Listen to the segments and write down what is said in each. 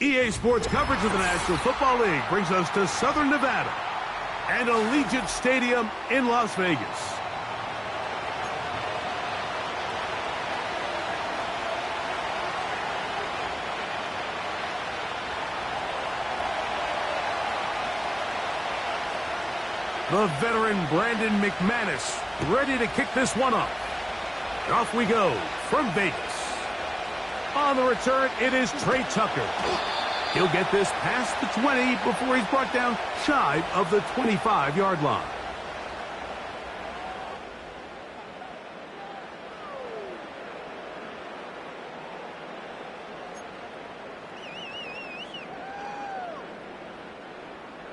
EA Sports coverage of the National Football League brings us to Southern Nevada and Allegiant Stadium in Las Vegas. The veteran Brandon McManus ready to kick this one up. Off we go from Vegas. On the return, it is Trey Tucker. He'll get this past the 20 before he's brought down shy of the 25-yard line.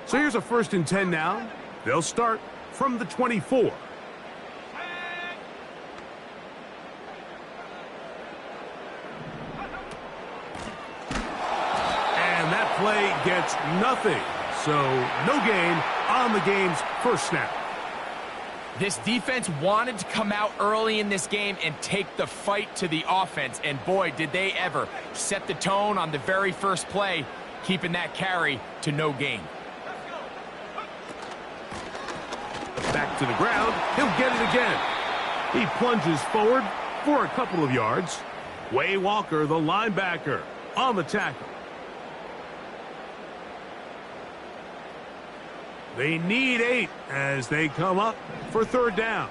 So here's a 1st and 10 now. They'll start from the 24. And that play gets nothing. So no gain on the game's first snap. This defense wanted to come out early in this game and take the fight to the offense. And boy, did they ever set the tone on the very first play, keeping that carry to no gain. Back to the ground, he'll get it again. He plunges forward for a couple of yards. Way Walker, the linebacker, on the tackle. They need 8 as they come up for 3rd down.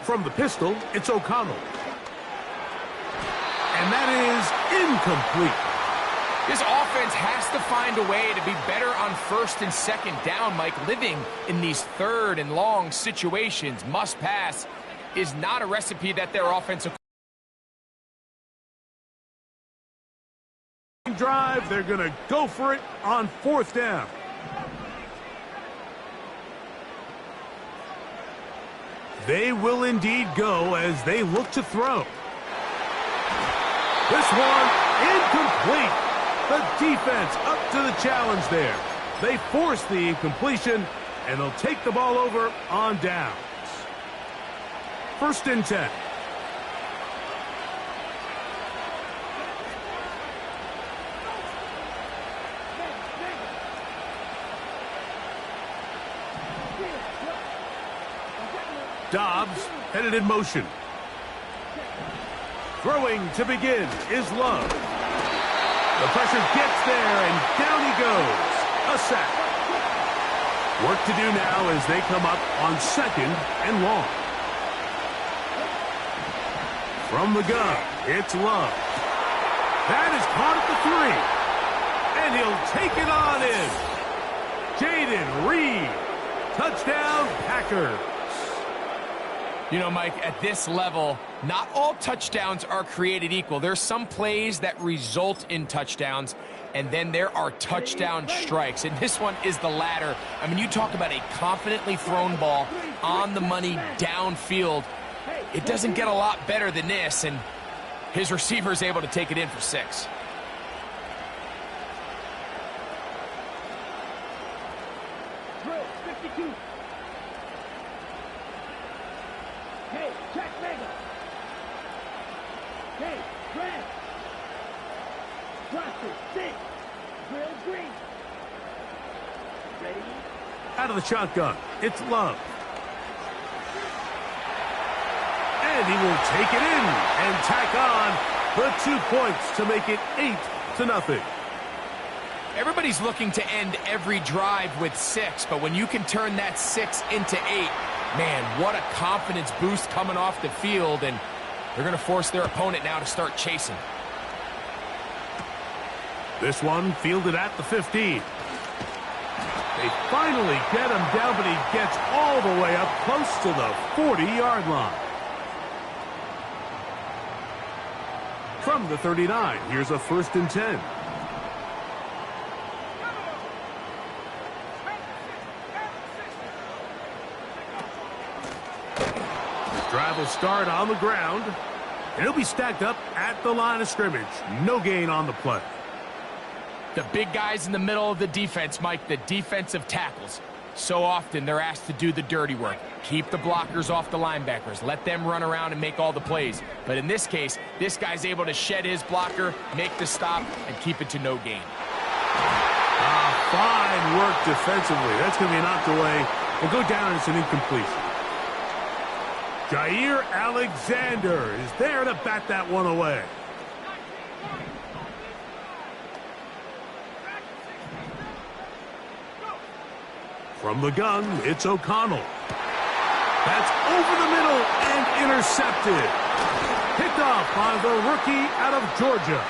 From the pistol, it's O'Connell. And that is incomplete. This offense has to find a way to be better on 1st and 2nd down, Mike. Living in these 3rd and long situations, must pass, is not a recipe that their offensive drive. They're going to go for it on 4th down. They will indeed go as they look to throw. This one incomplete. The defense up to the challenge there. They force the incompletion, and they'll take the ball over on downs. 1st and 10. Dobbs headed in motion. Throwing to begin is Love. The pressure gets there, and down he goes. A sack. Work to do now as they come up on 2nd and long. From the gun, it's Love. That is caught at the 3. And he'll take it on in. Jaden Reed. Touchdown, Packers. You know, Mike, at this level, not all touchdowns are created equal. There's some plays that result in touchdowns, and then there are touchdown strikes. And this one is the latter. I mean, you talk about a confidently thrown ball on the money downfield. It doesn't get a lot better than this, and his receiver is able to take it in for 6. Out of the shotgun, it's Love. And he will take it in and tack on the 2 points to make it 8-0. Everybody's looking to end every drive with 6, but when you can turn that 6 into 8, man, what a confidence boost coming off the field, and they're going to force their opponent now to start chasing. This one fielded at the 15. They finally get him down, but he gets all the way up close to the 40-yard line. From the 39, here's a 1st and 10. Drive will start on the ground, and he'll be stacked up at the line of scrimmage. No gain on the play. The big guys in the middle of the defense, Mike, the defensive tackles. So often they're asked to do the dirty work. Keep the blockers off the linebackers. Let them run around and make all the plays. But in this case, this guy's able to shed his blocker, make the stop, and keep it to no gain. Fine work defensively. That's going to be knocked away. We'll go down, and it's an incompletion. Jair Alexander is there to bat that one away. From the gun, it's O'Connell. That's over the middle and intercepted. Picked off by the rookie out of Georgia.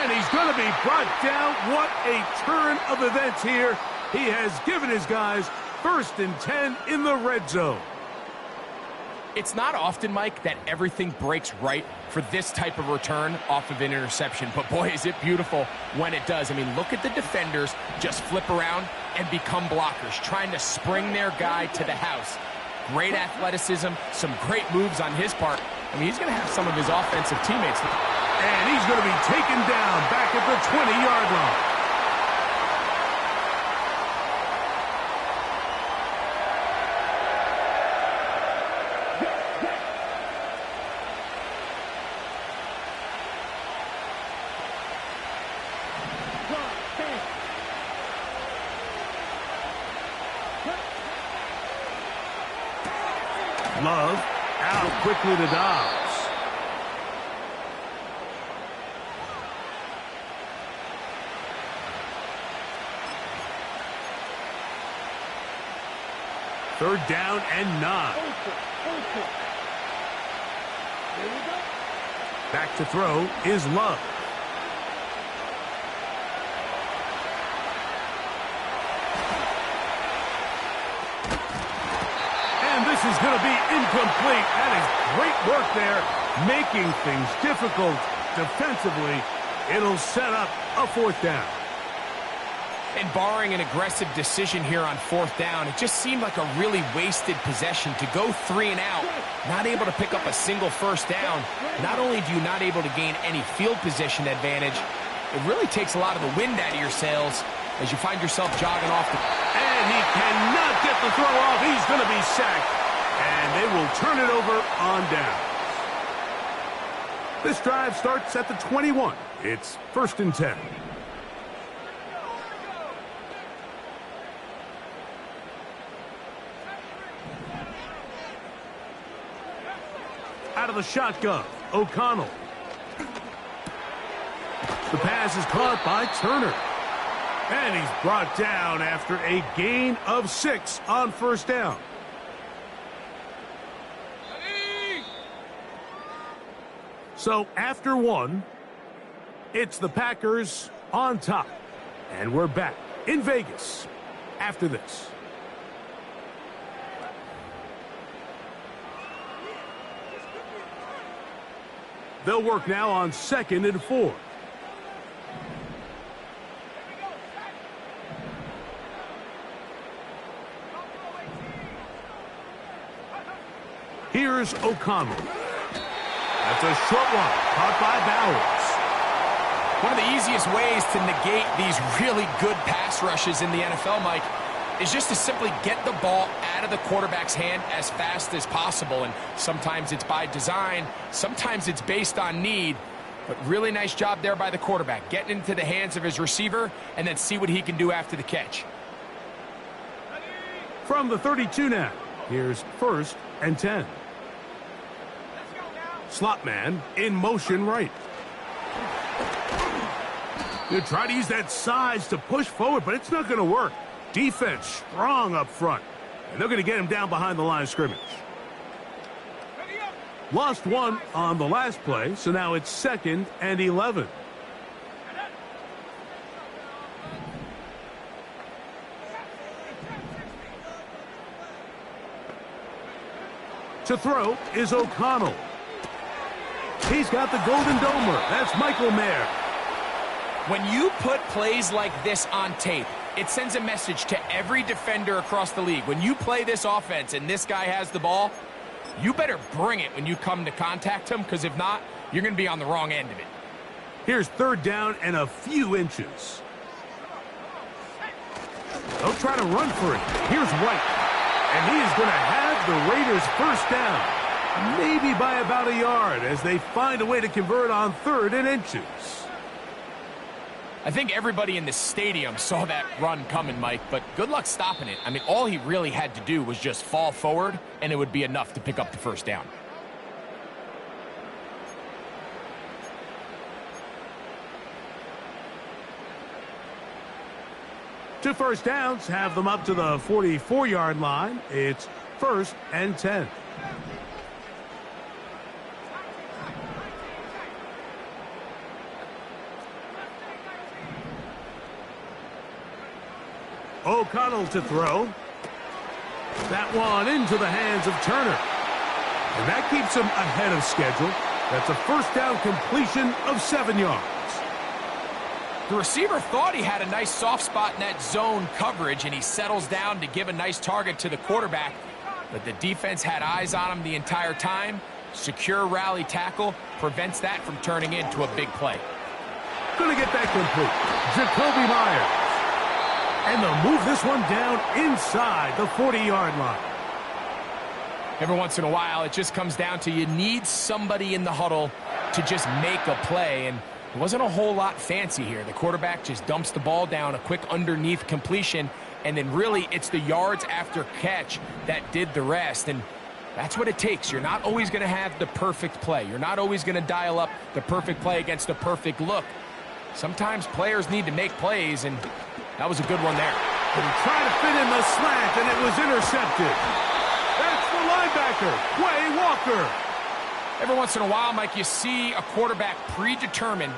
And he's going to be brought down. What a turn of events here. He has given his guys 1st and 10 in the red zone. It's not often, Mike, that everything breaks right for this type of return off of an interception. But, boy, is it beautiful when it does. I mean, look at the defenders just flip around and become blockers, trying to spring their guy to the house. Great athleticism, some great moves on his part. I mean, he's going to have some of his offensive teammates. And he's going to be taken down back at the 20-yard line. Love out quickly to Dobbs. Third down and 9. Back to throw is Love. This is going to be incomplete. That is great work there, making things difficult defensively. It'll set up a 4th down. And barring an aggressive decision here on 4th down, it just seemed like a really wasted possession to go 3 and out, not able to pick up a single 1st down. Not only do you not able to gain any field position advantage, it really takes a lot of the wind out of your sails as you find yourself jogging off the... And he cannot get the throw off. He's going to be sacked. And they will turn it over on down. This drive starts at the 21. It's 1st and 10. Out of the shotgun, O'Connell. The pass is caught by Turner. And he's brought down after a gain of 6 on 1st down. So after 1, it's the Packers on top. And we're back in Vegas after this. They'll work now on 2nd and 4. Here's O'Connell. That's a short one, caught by Bowers. One of the easiest ways to negate these really good pass rushes in the NFL, Mike, is just to simply get the ball out of the quarterback's hand as fast as possible. And sometimes it's by design, sometimes it's based on need. But really nice job there by the quarterback, getting into the hands of his receiver and then see what he can do after the catch. From the 32 now, here's 1st and 10. Slot man in motion right. You try to use that size to push forward, but it's not going to work. Defense strong up front. And they're going to get him down behind the line of scrimmage. Lost 1 on the last play, so now it's 2nd and 11. To throw is O'Connell. He's got the Golden Domer. That's Michael Mayer. When you put plays like this on tape, it sends a message to every defender across the league. When you play this offense and this guy has the ball, you better bring it when you come to contact him, because if not, you're going to be on the wrong end of it. Here's 3rd down and a few inches. They'll try to run for it. Here's White. And he is going to have the Raiders first down. Maybe by about a yard as they find a way to convert on 3rd and inches. I think everybody in the stadium saw that run coming, Mike, but good luck stopping it. I mean, all he really had to do was just fall forward, and it would be enough to pick up the first down. Two first downs have them up to the 44-yard line. It's 1st and 10. O'Connell to throw. That one into the hands of Turner. And that keeps him ahead of schedule. That's a first down completion of 7 yards. The receiver thought he had a nice soft spot in that zone coverage, and he settles down to give a nice target to the quarterback. But the defense had eyes on him the entire time. Secure rally tackle prevents that from turning into a big play. Going to get that complete. Jacoby Myers. And they'll move this one down inside the 40-yard line. Every once in a while, it just comes down to you need somebody in the huddle to just make a play, and it wasn't a whole lot fancy here. The quarterback just dumps the ball down, a quick underneath completion, and then really it's the yards after catch that did the rest, and that's what it takes. You're not always going to have the perfect play. You're not always going to dial up the perfect play against the perfect look. Sometimes players need to make plays, and that was a good one there. And he tried to fit in the slant, and it was intercepted. That's the linebacker, Quay Walker. Every once in a while, Mike, you see a quarterback predetermine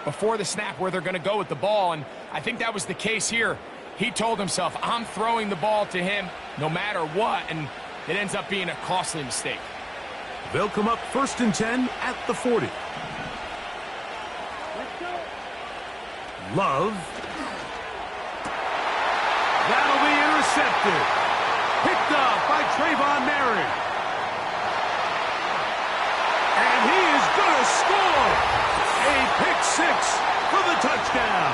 before the snap where they're going to go with the ball, and I think that was the case here. He told himself, I'm throwing the ball to him no matter what, and it ends up being a costly mistake. They'll come up 1st and 10 at the 40. Love. That'll be intercepted. Picked up by Trayvon Merritt. And he is going to score. A pick 6 for the touchdown.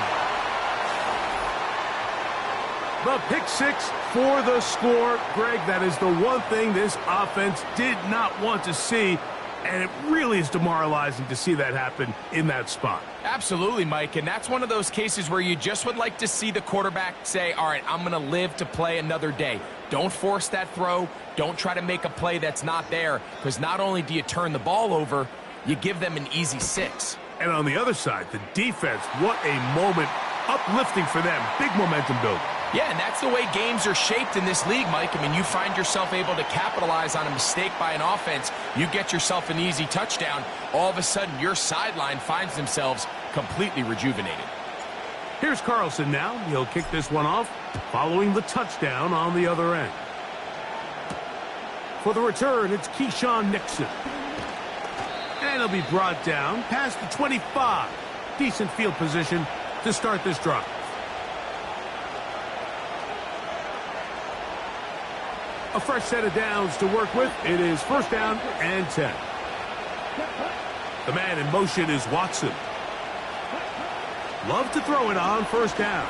The pick 6 for the score. Greg, that is the one thing this offense did not want to see, and it really is demoralizing to see that happen in that spot. Absolutely, Mike, and that's one of those cases where you just would like to see the quarterback say, all right, I'm going to live to play another day. Don't force that throw. Don't try to make a play that's not there, because not only do you turn the ball over, you give them an easy 6. And on the other side, the defense, what a moment, uplifting for them, big momentum building. Yeah, and that's the way games are shaped in this league, Mike. I mean, you find yourself able to capitalize on a mistake by an offense. You get yourself an easy touchdown. All of a sudden, your sideline finds themselves completely rejuvenated. Here's Carlson now. He'll kick this one off, following the touchdown on the other end. For the return, it's Keyshawn Nixon. And he'll be brought down past the 25. Decent field position to start this drive. A fresh set of downs to work with. It is 1st down and 10. The man in motion is Watson. Love to throw it on 1st down.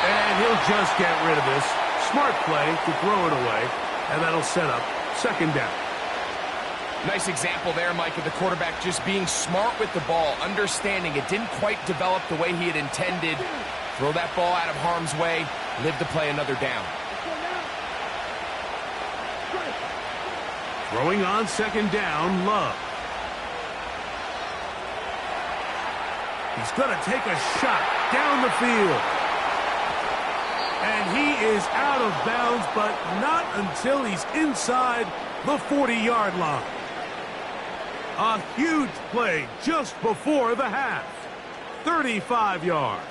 And he'll just get rid of this. Smart play to throw it away, and that'll set up 2nd down. Nice example there, Mike, of the quarterback just being smart with the ball, understanding it didn't quite develop the way he had intended. Throw that ball out of harm's way, live to play another down. Throwing on 2nd down, Love. He's going to take a shot down the field. And he is out of bounds, but not until he's inside the 40-yard line. A huge play just before the half. 35 yards.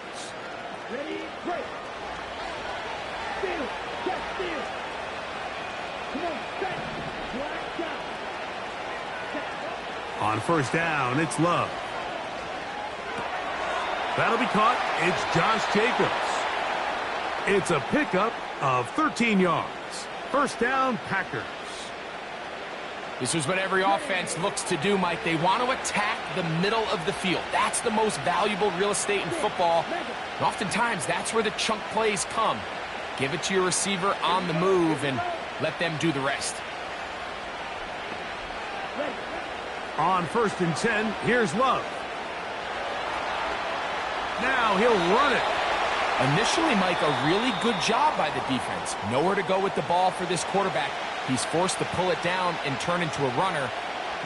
Ready, break. Steal, just steal. Come on, set. Black down. On 1st down, it's Love. That'll be caught. It's Josh Jacobs. It's a pickup of 13 yards. 1st down, Packers. This is what every offense looks to do, Mike. They want to attack the middle of the field. That's the most valuable real estate in football. And oftentimes, that's where the chunk plays come. Give it to your receiver on the move and let them do the rest. On 1st and 10, here's Love. Now he'll run it. Initially, Mike, a really good job by the defense. Nowhere to go with the ball for this quarterback. He's forced to pull it down and turn into a runner.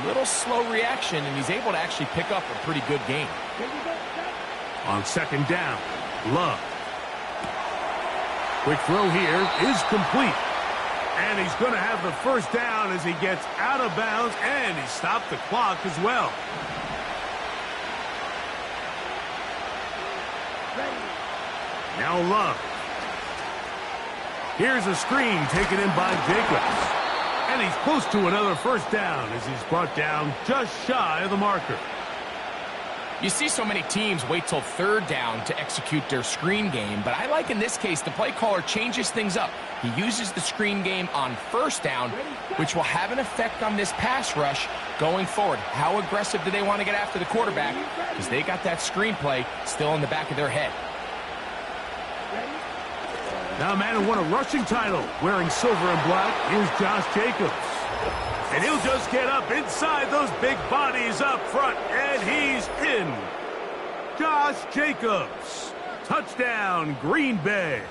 Little slow reaction, and he's able to actually pick up a pretty good game. On 2nd down, Love. Quick throw here is complete. And he's going to have the 1st down as he gets out of bounds, and he stopped the clock as well. Now Love. Here's a screen taken in by Jacobs. And he's close to another 1st down as he's brought down just shy of the marker. You see so many teams wait till 3rd down to execute their screen game, but I like in this case the play caller changes things up. He uses the screen game on 1st down, which will have an effect on this pass rush going forward. How aggressive do they want to get after the quarterback? Because they got that screen play still in the back of their head. Now a man who won a rushing title wearing silver and black. Here's Josh Jacobs. And he'll just get up inside those big bodies up front. And he's in. Josh Jacobs. Touchdown, Green Bay.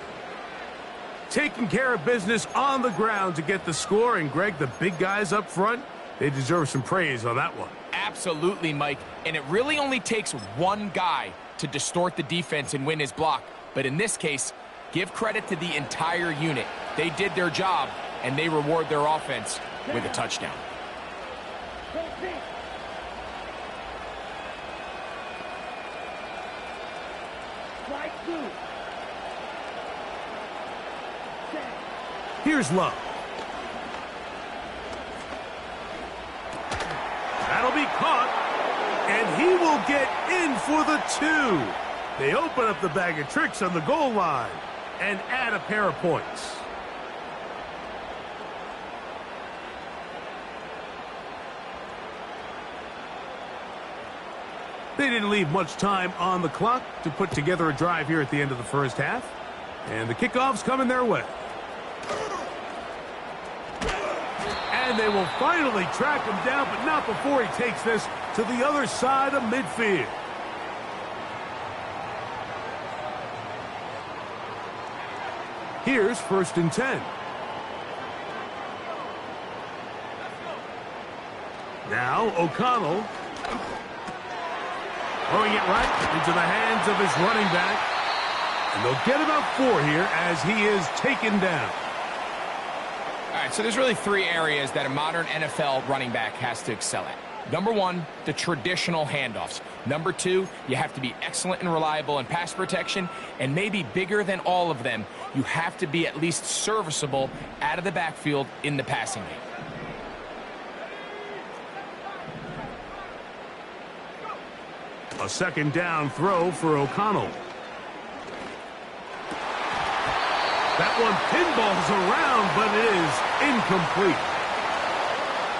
Taking care of business on the ground to get the score. And, Greg, the big guys up front, they deserve some praise on that one. Absolutely, Mike. And it really only takes one guy to distort the defense and win his block. But in this case, give credit to the entire unit. They did their job, and they reward their offense with a touchdown. Here's Love. That'll be caught, and he will get in for the 2. They open up the bag of tricks on the goal line and add a pair of points. They didn't leave much time on the clock to put together a drive here at the end of the 1st half. And the kickoff's coming their way. And they will finally track him down, but not before he takes this to the other side of midfield. Here's 1st and 10. Now O'Connell. Throwing it right into the hands of his running back. And they'll get about 4 here as he is taken down. All right, so there's really 3 areas that a modern NFL running back has to excel at. Number 1, the traditional handoffs. Number 2, you have to be excellent and reliable in pass protection. And maybe bigger than all of them, you have to be at least serviceable out of the backfield in the passing game. A 2nd down throw for O'Connell. That one pinballs around, but it is incomplete.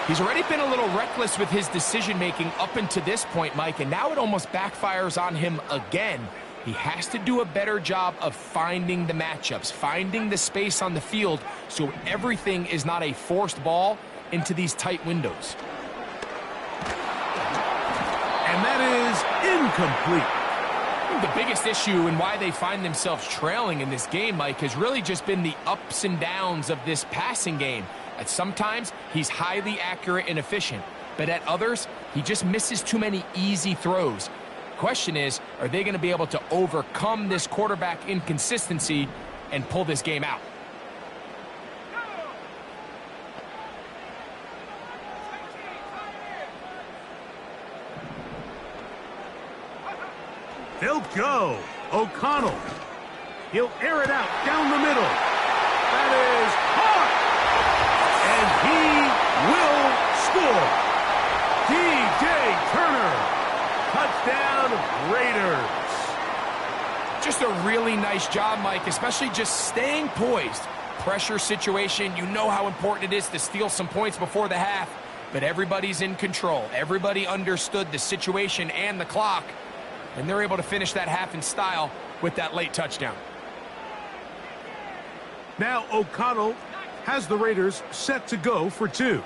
He's already been a little reckless with his decision-making up until this point, Mike, and now it almost backfires on him again. He has to do a better job of finding the matchups, finding the space on the field so everything is not a forced ball into these tight windows. And that is incomplete. The biggest issue and why they find themselves trailing in this game, Mike, has really just been the ups and downs of this passing game. At sometimes, he's highly accurate and efficient, but at others, he just misses too many easy throws. Question is, are they going to be able to overcome this quarterback inconsistency and pull this game out? They'll go. O'Connell. He'll air it out down the middle. That is caught. And he will score. DJ Turner. Touchdown Raiders. Just a really nice job, Mike, especially just staying poised. Pressure situation, you know how important it is to steal some points before the half. but everybody's in control. Everybody understood the situation and the clock, and they're able to finish that half in style with that late touchdown. Now O'Connell has the Raiders set to go for 2.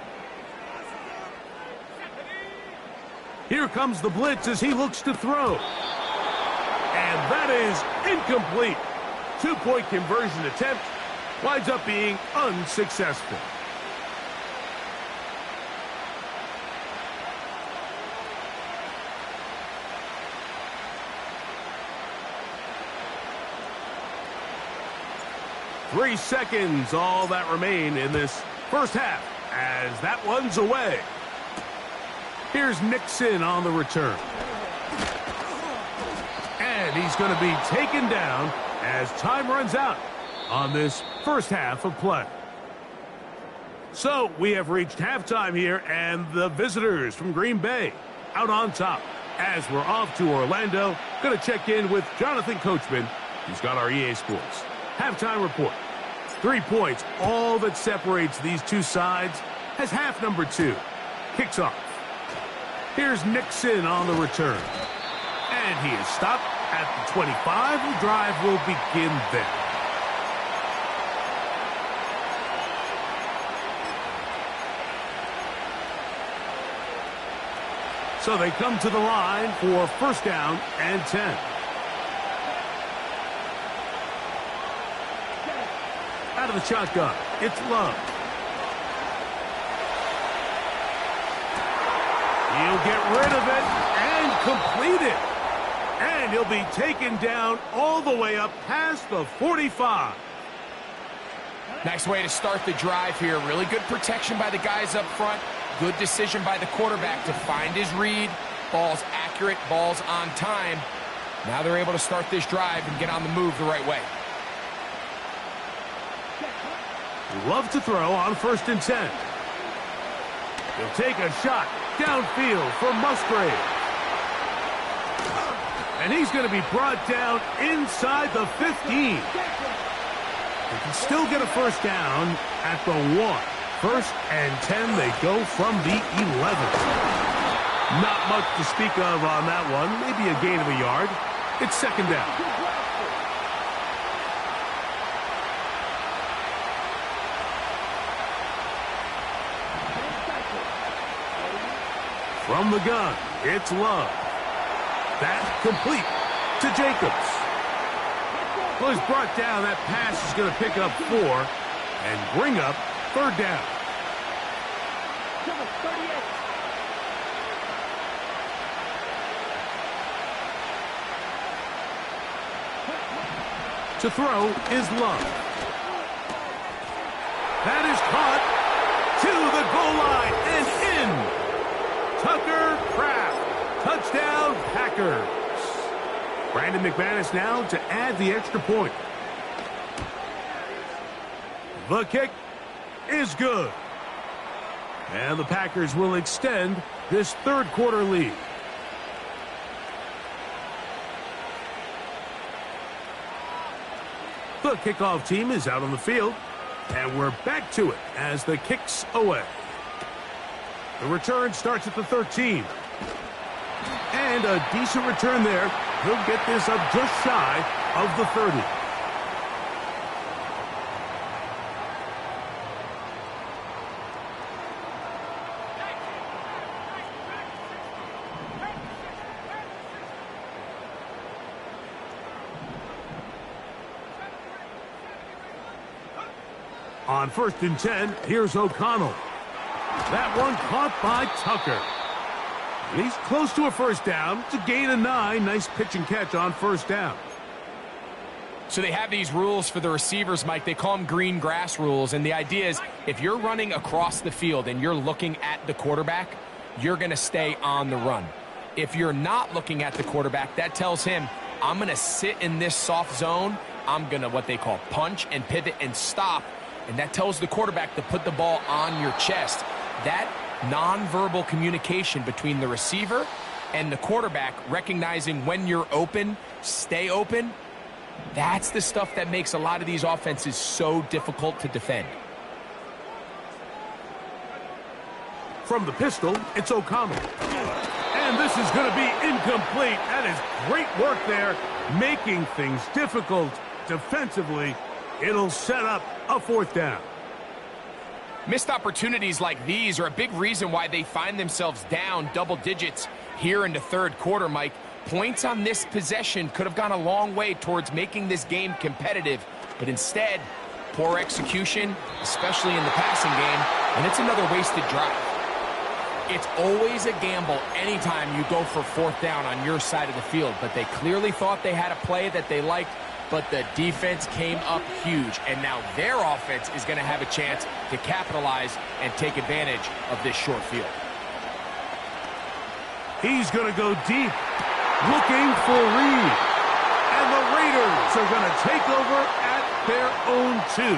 Here comes the blitz as he looks to throw. And that is incomplete. 2-point conversion attempt winds up being unsuccessful. Three seconds, all that remain in this first half, as that one's away. Here's Nixon on the return. And he's going to be taken down as time runs out on this first half of play. So we have reached halftime here, and the visitors from Green Bay out on top. As we're off to Orlando, going to check in with Jonathan Coachman, who's got our EA Sports halftime report. 3 points, all that separates these two sides, as half number 2 kicks off. Here's Nixon on the return. And he is stopped at the 25. The drive will begin there. So they come to the line for first down and 10. Out of the shotgun, it's Love. He'll get rid of it and complete it. And he'll be taken down all the way up past the 45. Nice way to start the drive here. Really good protection by the guys up front. Good decision by the quarterback to find his read. Ball's accurate, ball's on time. Now they're able to start this drive and get on the move the right way. Love to throw on first and 10. He'll take a shot downfield for Musgrave. And he's going to be brought down inside the 15. He can still get a first down at the 1. First and 10, they go from the 11. Not much to speak of on that one. Maybe a gain of a yard. It's second down. From the gun, it's Love. That's complete to Jacobs. Well, he's brought down. That pass is going to pick up 4 and bring up third down. To throw is Love. That is caught to the goal line and in. Tucker Kraft. Touchdown, Packers. Brandon McManus now to add the extra point. The kick is good. And the Packers will extend this third quarter lead. The kickoff team is out on the field, and we're back to it as the kick's away. The return starts at the 13. And a decent return there. He'll get this up just shy of the 30. On first and 10, here's O'Connell. That one caught by Tucker. He's close to a first down. It's a gain of 9. Nice pitch and catch on first down. So they have these rules for the receivers, Mike. They call them green grass rules. And the idea is if you're running across the field and you're looking at the quarterback, you're going to stay on the run. If you're not looking at the quarterback, that tells him, I'm going to sit in this soft zone. I'm going to what they call punch and pivot and stop. And that tells the quarterback to put the ball on your chest. That nonverbal communication between the receiver and the quarterback, recognizing when you're open, stay open, that's the stuff that makes a lot of these offenses so difficult to defend. From the pistol, it's O'Connell. And this is going to be incomplete. That is great work there, making things difficult defensively. It'll set up a 4th down. Missed opportunities like these are a big reason why they find themselves down double digits here in the 3rd quarter, Mike. Points on this possession could have gone a long way towards making this game competitive, but instead, poor execution, especially in the passing game, and it's another wasted drive. It's always a gamble anytime you go for 4th down on your side of the field, but they clearly thought they had a play that they liked, but the defense came up huge, and now their offense is going to have a chance to capitalize and take advantage of this short field. He's going to go deep, looking for Reed. And the Raiders are going to take over at their own 2.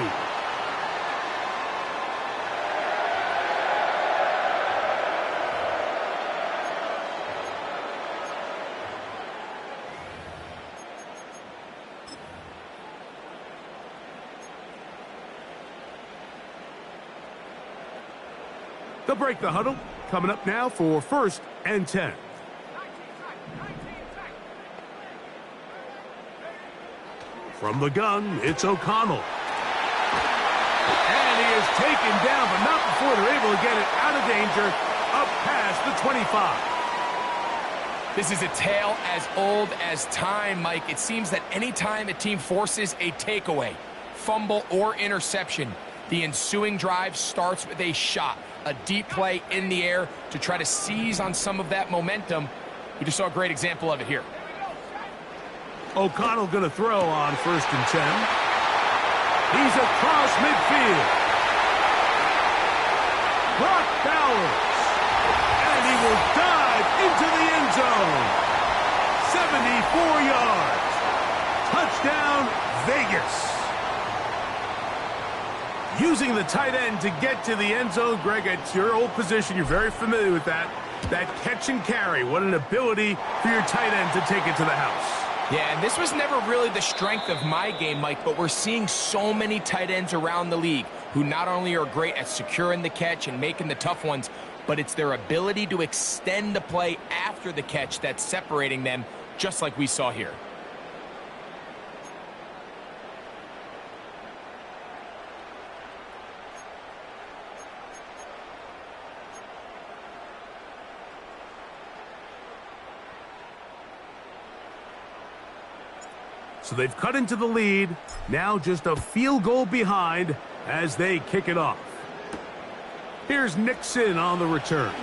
They'll break the huddle. Coming up now for 1st and 10. From the gun, it's O'Connell. And he is taken down, but not before they're able to get it out of danger, up past the 25. This is a tale as old as time, Mike. It seems that anytime a team forces a takeaway, fumble, or interception, the ensuing drive starts with a shot, a deep play in the air to try to seize on some of that momentum. We just saw a great example of it here. O'Connell going to throw on 1st and 10. He's across midfield. Brock Bowers. And he will dive into the end zone. 74 yards. Touchdown, Vegas. Using the tight end to get to the end zone, Greg, it's your old position. You're very familiar with that. That catch and carry. What an ability for your tight end to take it to the house. Yeah, and this was never really the strength of my game, Mike, but we're seeing so many tight ends around the league who not only are great at securing the catch and making the tough ones, but it's their ability to extend the play after the catch that's separating them, just like we saw here. So they've cut into the lead. Now just a field goal behind as they kick it off. Here's Nixon on the return.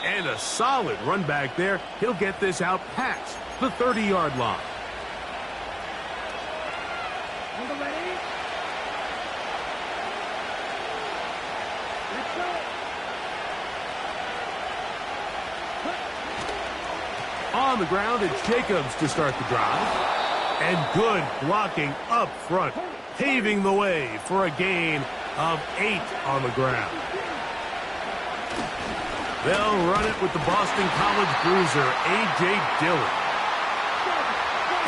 And a solid run back there. He'll get this out past the 30-yard line. On the ready. Let's go. On the ground, it's Jacobs to start the drive. And good blocking up front, paving the way for a gain of 8 on the ground. They'll run it with the Boston College bruiser, A.J. Dillon.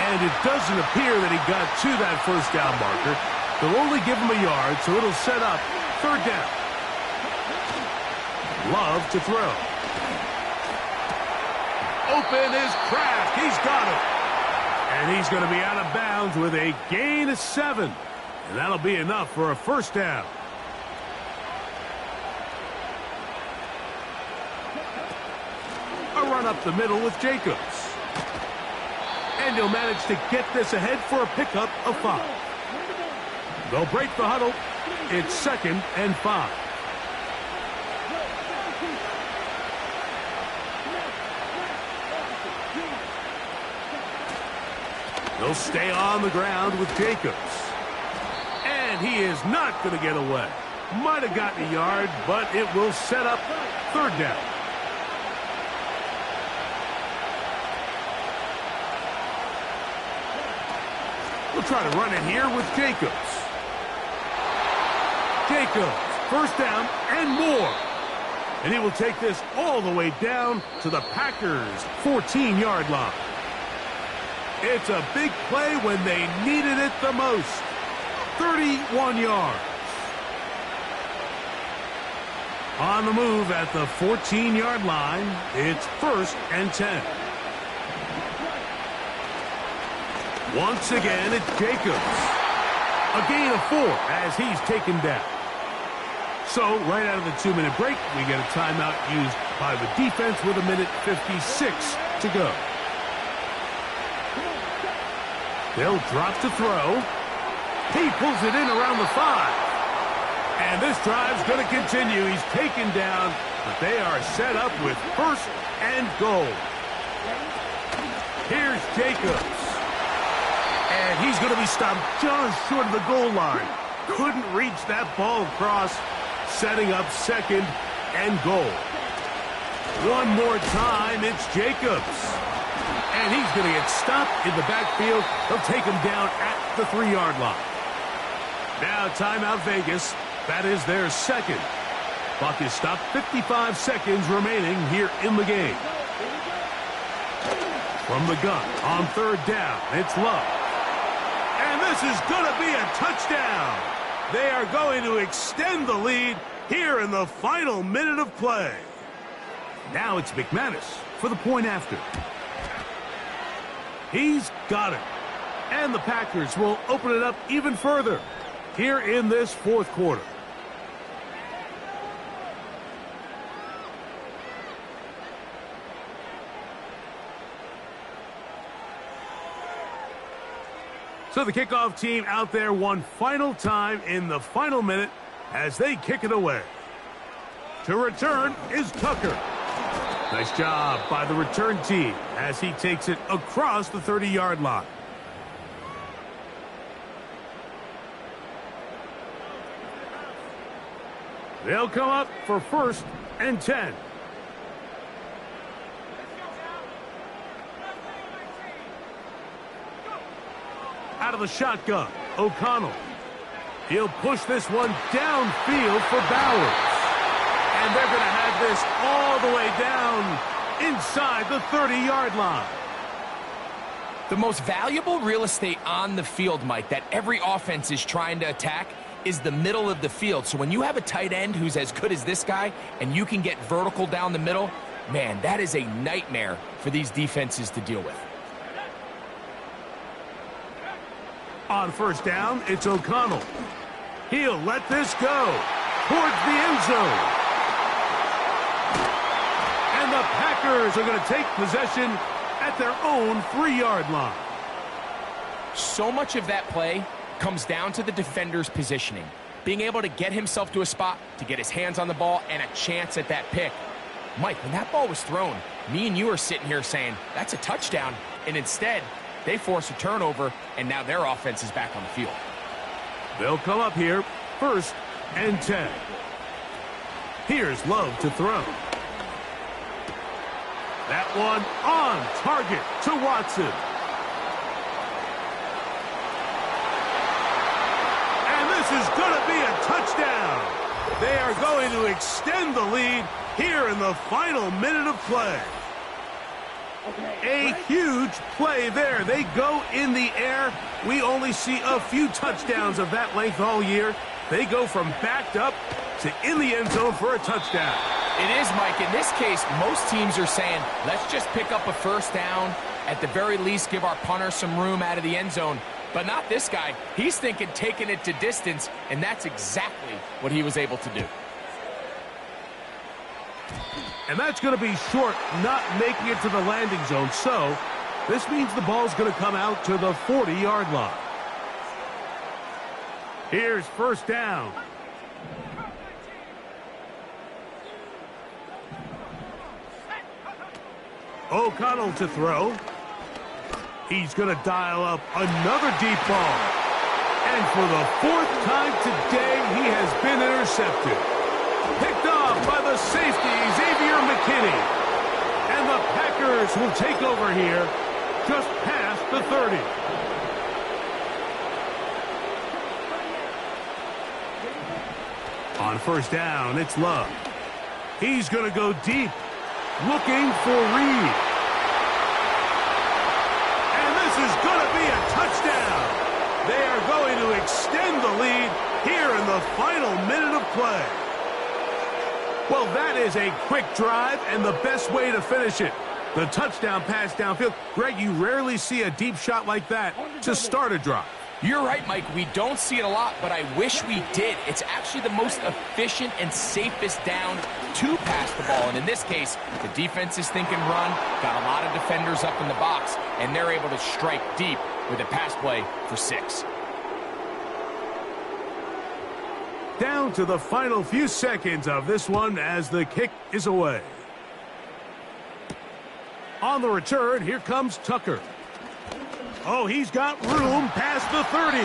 And it doesn't appear that he got to that 1st down marker. They'll only give him a yard, so it'll set up 3rd down. Love to throw. Open is Kraft. He's got it. And he's going to be out of bounds with a gain of 7. And that'll be enough for a 1st down. A run up the middle with Jacobs. And he'll manage to get this ahead for a pickup of 5. They'll break the huddle. It's 2nd and 5. They'll stay on the ground with Jacobs. And he is not going to get away. Might have gotten a yard, but it will set up 3rd down. We'll try to run it here with Jacobs. Jacobs, 1st down and more. And he will take this all the way down to the Packers' 14-yard line. It's a big play when they needed it the most. 31 yards. On the move at the 14-yard line, it's 1st and 10. Once again, it's Jacobs. A gain of 4 as he's taken down. So, right out of the 2-minute break, we get a timeout used by the defense with 1:56 to go. They'll drop to throw. He pulls it in around the 5. And this drive's going to continue. He's taken down, but they are set up with 1st and goal. Here's Jacobs. And he's going to be stopped just short of the goal line. Couldn't reach that ball across, setting up 2nd and goal. One more time, it's Jacobs. And he's going to get stopped in the backfield. They'll take him down at the 3-yard line. Now timeout Vegas. That is their 2nd. Clock is stopped, 55 seconds remaining here in the game. From the gun on 3rd down, it's Love. And this is going to be a touchdown. They are going to extend the lead here in the final minute of play. Now it's McManus for the point after. He's got it. And the Packers will open it up even further here in this 4th quarter. So the kickoff team out there one final time in the final minute as they kick it away. To return is Tucker. Nice job by the return team as he takes it across the 30-yard line. They'll come up for 1st and 10. Out of the shotgun, O'Connell. He'll push this one downfield for Bowers. And they're going to have this all the way down inside the 30-yard line. The most valuable real estate on the field, Mike, that every offense is trying to attack is the middle of the field. So when you have a tight end who's as good as this guy and you can get vertical down the middle, man, that is a nightmare for these defenses to deal with. On 1st down, it's O'Connell. He'll let this go towards the end zone. And the Packers are going to take possession at their own 3-yard line. So much of that play comes down to the defender's positioning. Being able to get himself to a spot, to get his hands on the ball, and a chance at that pick. Mike, when that ball was thrown, me and you are sitting here saying, that's a touchdown. And instead, they force a turnover, and now their offense is back on the field. They'll come up here, 1st and 10. Here's Love to throw. That one on target to Watson. And this is going to be a touchdown. They are going to extend the lead here in the final minute of play. A huge play there. They go in the air. We only see a few touchdowns of that length all year. They go from backed up to in the end zone for a touchdown. It is, Mike. In this case, most teams are saying, let's just pick up a 1st down. At the very least, give our punter some room out of the end zone. But not this guy. He's thinking taking it to distance, and that's exactly what he was able to do. And that's going to be short, not making it to the landing zone. So this means the ball's going to come out to the 40-yard line. Here's 1st down. O'Connell to throw. He's going to dial up another deep ball. And for the 4th time today, he has been intercepted. Picked off by the safety, Xavier McKinney. And the Packers will take over here just past the 30. On 1st down, it's Love. He's going to go deep, looking for Reed. And this is going to be a touchdown. They are going to extend the lead here in the final minute of play. Well, that is a quick drive and the best way to finish it. The touchdown pass downfield. Greg, you rarely see a deep shot like that to start a drive. You're right, Mike. We don't see it a lot, but I wish we did. It's actually the most efficient and safest down to pass the ball. And in this case, the defense is thinking run, got a lot of defenders up in the box, and they're able to strike deep with a pass play for 6. Down to the final few seconds of this one as the kick is away. On the return, here comes Tucker. Oh, he's got room past the 30.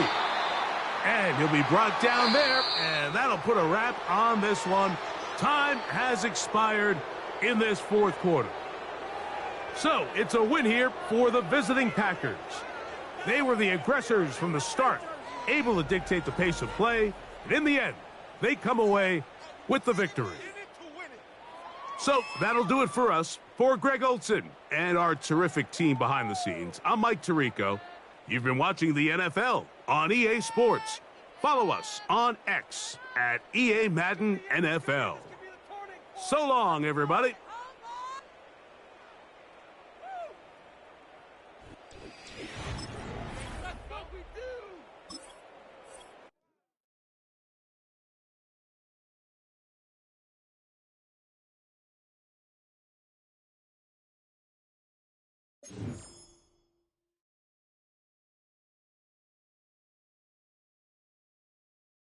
And he'll be brought down there, and that'll put a wrap on this one. Time has expired in this fourth quarter. So, it's a win here for the visiting Packers. They were the aggressors from the start, able to dictate the pace of play, and in the end, they come away with the victory. So, that'll do it for us. For Greg Olson and our terrific team behind the scenes, I'm Mike Tirico. You've been watching the NFL on EA Sports. Follow us on X at EA Madden NFL. So long, everybody.